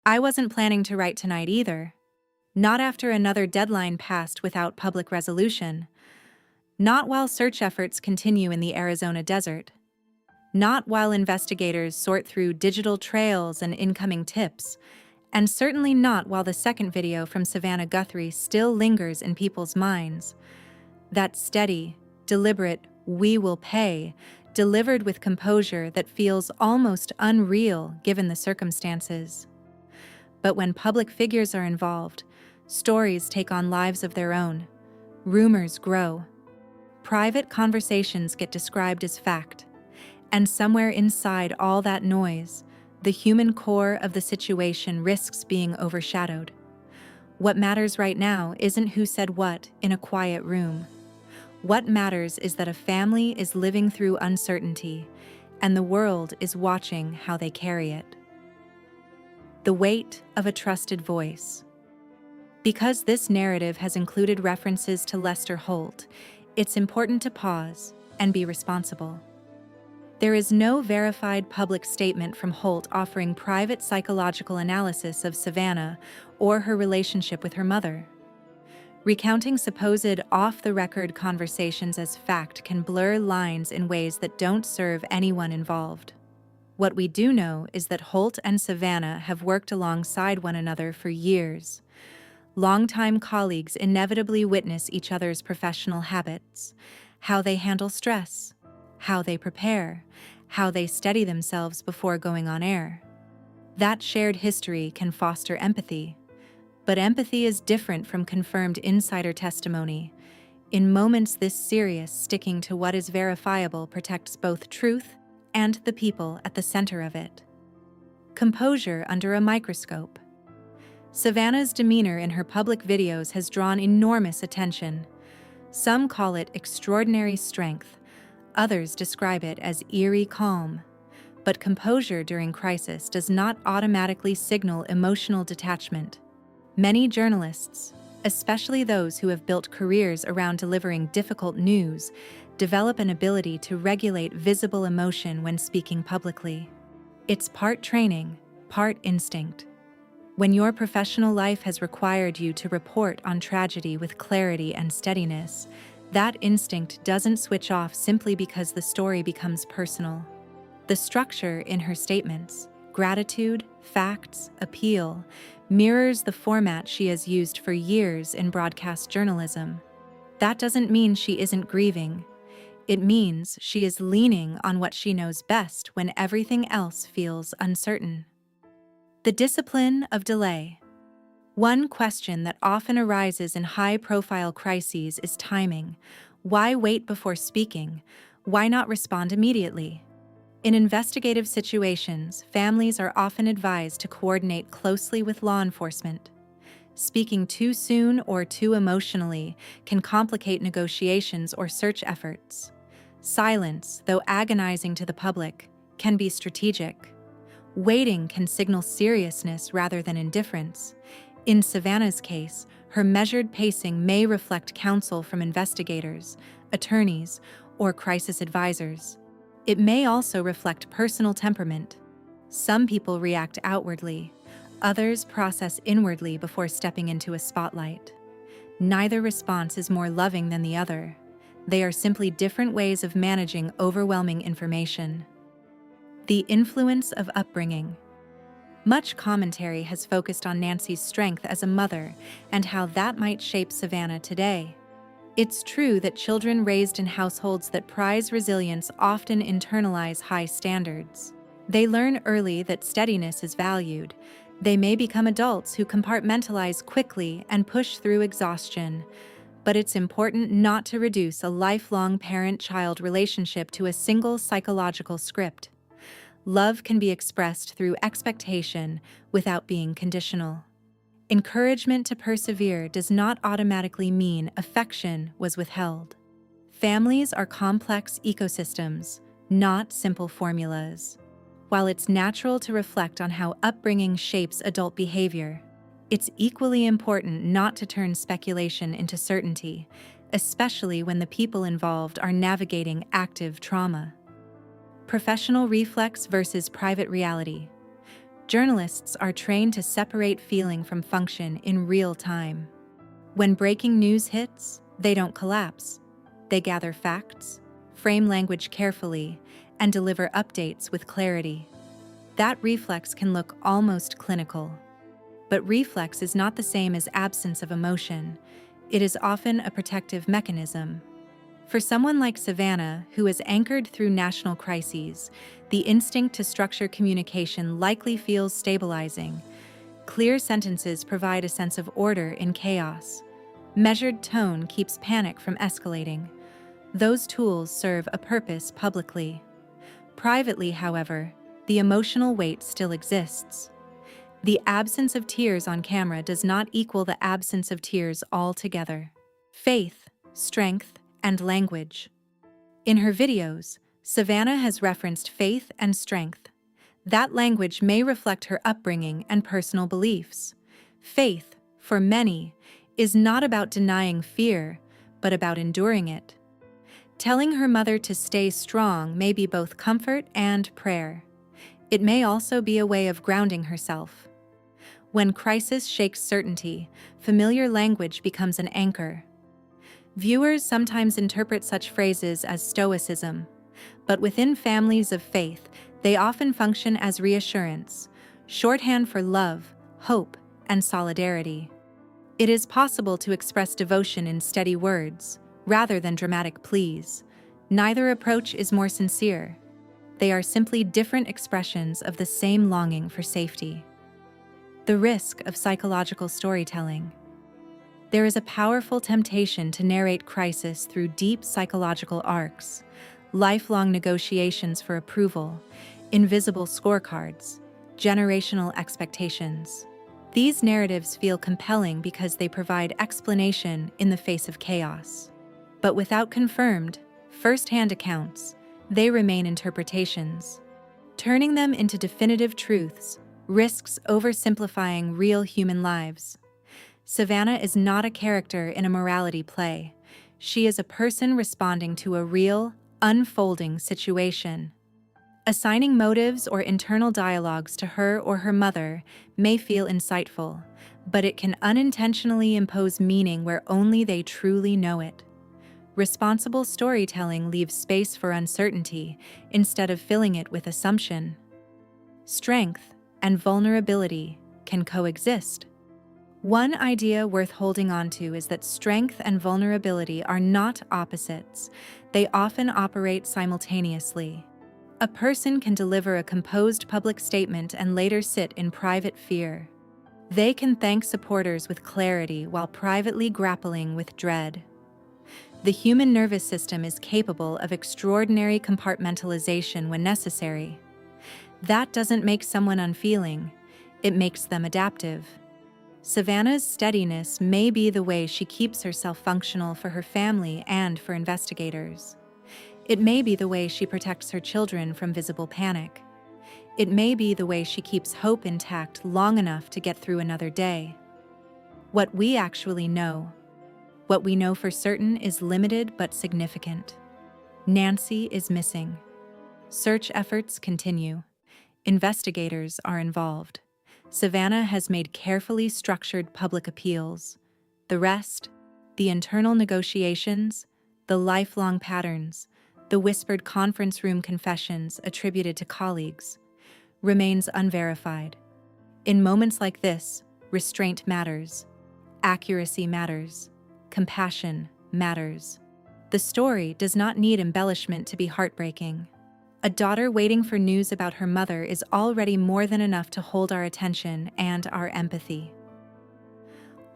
I wasn't planning to write tonight either. Not after another deadline passed without public resolution. Not while search efforts continue in the Arizona desert. Not while investigators sort through digital trails and incoming tips. And certainly not while the second video from Savannah Guthrie still lingers in people's minds. That steady, deliberate, "we will pay," delivered with composure that feels almost unreal given the circumstances. But when public figures are involved, stories take on lives of their own. Rumors grow. Private conversations get described as fact. And somewhere inside all that noise, the human core of the situation risks being overshadowed. What matters right now isn't who said what in a quiet room. What matters is that a family is living through uncertainty, and the world is watching how they carry it. The weight of a trusted voice. Because this narrative has included references to Lester Holt, it's important to pause and be responsible. There is no verified public statement from Holt offering private psychological analysis of Savannah or her relationship with her mother. Recounting supposed off-the-record conversations as fact can blur lines in ways that don't serve anyone involved. What we do know is that Holt and Savannah have worked alongside one another for years. Longtime colleagues inevitably witness each other's professional habits, how they handle stress, how they prepare, how they steady themselves before going on air. That shared history can foster empathy. But empathy is different from confirmed insider testimony. In moments this serious, sticking to what is verifiable protects both truth and the people at the center of it. Composure under a microscope. Savannah's demeanor in her public videos has drawn enormous attention. Some call it extraordinary strength. Others describe it as eerie calm. But composure during crisis does not automatically signal emotional detachment. Many journalists, especially those who have built careers around delivering difficult news, develop an ability to regulate visible emotion when speaking publicly. It's part training, part instinct. When your professional life has required you to report on tragedy with clarity and steadiness, that instinct doesn't switch off simply because the story becomes personal. The structure in her statements, gratitude, facts, appeal, mirrors the format she has used for years in broadcast journalism. That doesn't mean she isn't grieving. It means she is leaning on what she knows best when everything else feels uncertain. The discipline of delay. One question that often arises in high-profile crises is timing. Why wait before speaking? Why not respond immediately? In investigative situations, families are often advised to coordinate closely with law enforcement. Speaking too soon or too emotionally can complicate negotiations or search efforts. Silence, though agonizing to the public, can be strategic. Waiting can signal seriousness rather than indifference. In Savannah's case, her measured pacing may reflect counsel from investigators, attorneys, or crisis advisors. It may also reflect personal temperament. Some people react outwardly, others process inwardly before stepping into a spotlight. Neither response is more loving than the other. They are simply different ways of managing overwhelming information. The influence of upbringing. Much commentary has focused on Nancy's strength as a mother and how that might shape Savannah today. It's true that children raised in households that prize resilience often internalize high standards. They learn early that steadiness is valued. They may become adults who compartmentalize quickly and push through exhaustion. But it's important not to reduce a lifelong parent-child relationship to a single psychological script. Love can be expressed through expectation without being conditional. Encouragement to persevere does not automatically mean affection was withheld. Families are complex ecosystems, not simple formulas. While it's natural to reflect on how upbringing shapes adult behavior, it's equally important not to turn speculation into certainty, especially when the people involved are navigating active trauma. Professional reflex versus private reality. Journalists are trained to separate feeling from function in real time. When breaking news hits, they don't collapse. They gather facts, frame language carefully, and deliver updates with clarity. That reflex can look almost clinical. But reflex is not the same as absence of emotion. It is often a protective mechanism. For someone like Savannah, who is anchored through national crises, the instinct to structure communication likely feels stabilizing. Clear sentences provide a sense of order in chaos. Measured tone keeps panic from escalating. Those tools serve a purpose publicly. Privately, however, the emotional weight still exists. The absence of tears on camera does not equal the absence of tears altogether. Faith, strength, and language. In her videos, Savannah has referenced faith and strength. That language may reflect her upbringing and personal beliefs. Faith, for many, is not about denying fear, but about enduring it. Telling her mother to stay strong may be both comfort and prayer. It may also be a way of grounding herself. When crisis shakes certainty, familiar language becomes an anchor. Viewers sometimes interpret such phrases as stoicism, but within families of faith, they often function as reassurance, shorthand for love, hope, and solidarity. It is possible to express devotion in steady words, rather than dramatic pleas. Neither approach is more sincere. They are simply different expressions of the same longing for safety. The risk of psychological storytelling. There is a powerful temptation to narrate crisis through deep psychological arcs, lifelong negotiations for approval, invisible scorecards, generational expectations. These narratives feel compelling because they provide explanation in the face of chaos. But without confirmed, first-hand accounts, they remain interpretations. Turning them into definitive truths risks oversimplifying real human lives. Savannah is not a character in a morality play. She is a person responding to a real, unfolding situation. Assigning motives or internal dialogues to her or her mother may feel insightful, but it can unintentionally impose meaning where only they truly know it. Responsible storytelling leaves space for uncertainty instead of filling it with assumption. Strength and vulnerability can coexist. One idea worth holding on to is that strength and vulnerability are not opposites. They often operate simultaneously. A person can deliver a composed public statement and later sit in private fear. They can thank supporters with clarity while privately grappling with dread. The human nervous system is capable of extraordinary compartmentalization when necessary. That doesn't make someone unfeeling, it makes them adaptive. Savannah's steadiness may be the way she keeps herself functional for her family and for investigators. It may be the way she protects her children from visible panic. It may be the way she keeps hope intact long enough to get through another day. What we actually know, what we know for certain, is limited but significant. Nancy is missing. Search efforts continue. Investigators are involved. Savannah has made carefully structured public appeals. The rest, the internal negotiations, the lifelong patterns, the whispered conference room confessions attributed to colleagues, remains unverified. In moments like this, restraint matters, accuracy matters, compassion matters. The story does not need embellishment to be heartbreaking. A daughter waiting for news about her mother is already more than enough to hold our attention and our empathy.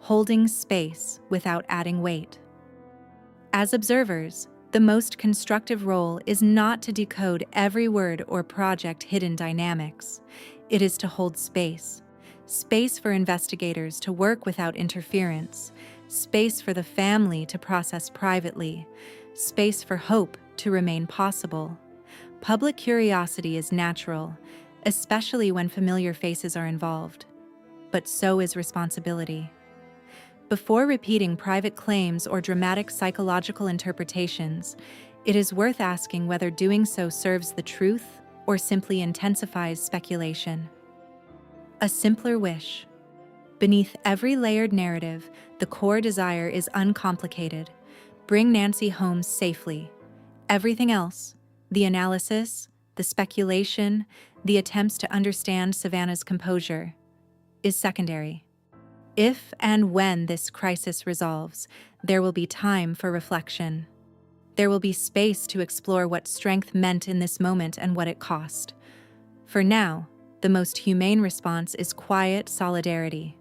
Holding space without adding weight. As observers, the most constructive role is not to decode every word or project hidden dynamics. It is to hold space. Space for investigators to work without interference. Space for the family to process privately. Space for hope to remain possible. Public curiosity is natural, especially when familiar faces are involved. But so is responsibility. Before repeating private claims or dramatic psychological interpretations, it is worth asking whether doing so serves the truth or simply intensifies speculation. A simpler wish. Beneath every layered narrative, the core desire is uncomplicated. Bring Nancy home safely. Everything else, the analysis, the speculation, the attempts to understand Savannah's composure, is secondary. If and when this crisis resolves, there will be time for reflection. There will be space to explore what strength meant in this moment and what it cost. For now, the most humane response is quiet solidarity.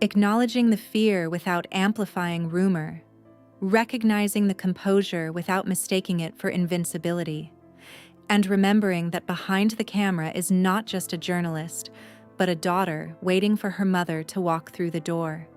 Acknowledging the fear without amplifying rumor. Recognizing the composure without mistaking it for invincibility. And remembering that behind the camera is not just a journalist, but a daughter waiting for her mother to walk through the door.